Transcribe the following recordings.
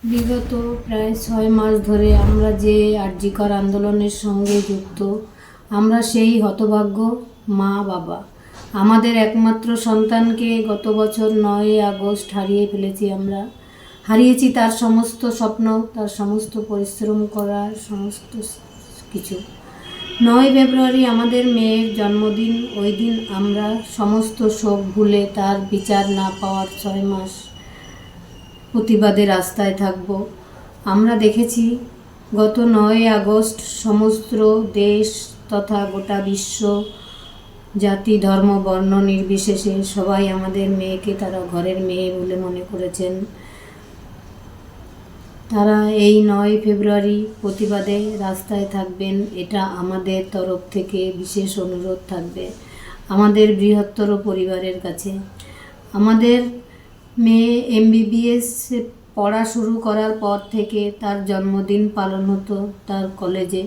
বিগত প্রায় 6 মাস ধরে আমরা যে আরজিকর আন্দোলনের সঙ্গে যুক্ত, আমরা সেই হতভাগ্য মা বাবা। আমাদের একমাত্র সন্তানকে গত বছর 9 আগস্ট হারিয়ে ফেলেছি আমরা। হারিয়েছি তার সমস্ত স্বপ্ন, তার সমস্ত পরিশ্রম করার সমস্ত কিছু। 9 ফেব্রুয়ারি আমাদের মেয়ের জন্মদিন। ওই দিন আমরা সমস্ত শোক ভুলে তার বিচার না পাওয়ার 6 মাস প্রতিবাদে রাস্তায় থাকব। আমরা দেখেছি গত 9 আগস্ট সমস্ত দেশ তথা গোটা বিশ্ব, জাতি ধর্ম বর্ণ নির্বিশেষে সবাই আমাদের মেয়েকে তারা ঘরের মেয়ে বলে মনে করেছেন। তারা এই 9 ফেব্রুয়ারি প্রতিবাদে রাস্তায় থাকবেন, এটা আমাদের তরফ থেকে বিশেষ অনুরোধ থাকবে আমাদের বৃহত্তর পরিবারের কাছে। আমাদের মেয়ে MBBS পড়া শুরু করার পর থেকে তার জন্মদিন পালন হতো তার কলেজে।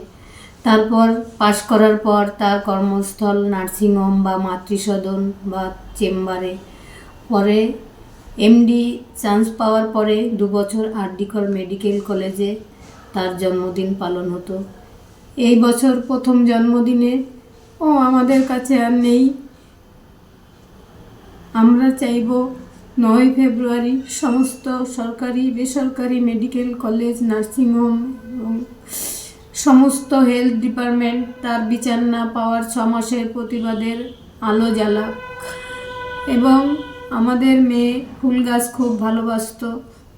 তারপর পাশ করার পর তার কর্মস্থল নার্সিংহোম বা মাতৃসদন বা চেম্বারে। পরে MD চান্স পাওয়ার পরে 2 বছর আরজিকর মেডিকেল কলেজে তার জন্মদিন পালন হতো। এই বছর প্রথম জন্মদিনে ও আমাদের কাছে আর নেই। আমরা চাইব 9 ফেব্রুয়ারি সমস্ত সরকারি বেসরকারি মেডিকেল কলেজ, নার্সিংহোম এবং সমস্ত হেলথ ডিপার্টমেন্ট তার বিচার না পাওয়ার 6 মাসের প্রতিবাদের আলো জ্বালাক। এবং আমাদের মেয়ে ফুল গাছ খুব ভালোবাসত,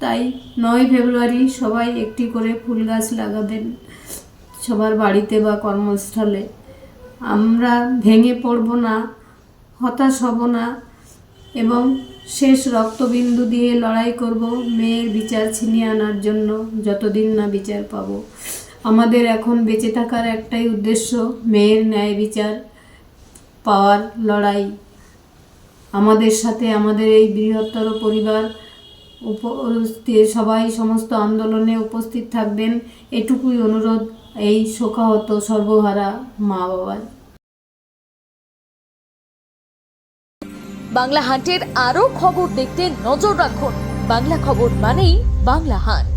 তাই 9 ফেব্রুয়ারি সবাই একটি করে ফুল গাছ লাগাবেন সবার বাড়িতে বা কর্মস্থলে। আমরা ভেঙে পড়ব না, হতাশ হব না এবং শেষ রক্তবিন্দু দিয়ে লড়াই করব মেয়ের বিচার ছিনিয়ে আনার জন্য, যতদিন না বিচার পাব। আমাদের এখন বেঁচে থাকার একটাই উদ্দেশ্য, মেয়ের ন্যায় বিচার পাওয়ার লড়াই। আমাদের সাথে আমাদের এই বৃহত্তর পরিবার সবাই সমস্ত আন্দোলনে উপস্থিত থাকবেন, এটুকুই অনুরোধ এই শোকাহত সর্বহারা মা বাবার। বাংলা হান্টের আরও খবর দেখতে নজর রাখুন। বাংলা খবর মানেই বাংলা হান্ট।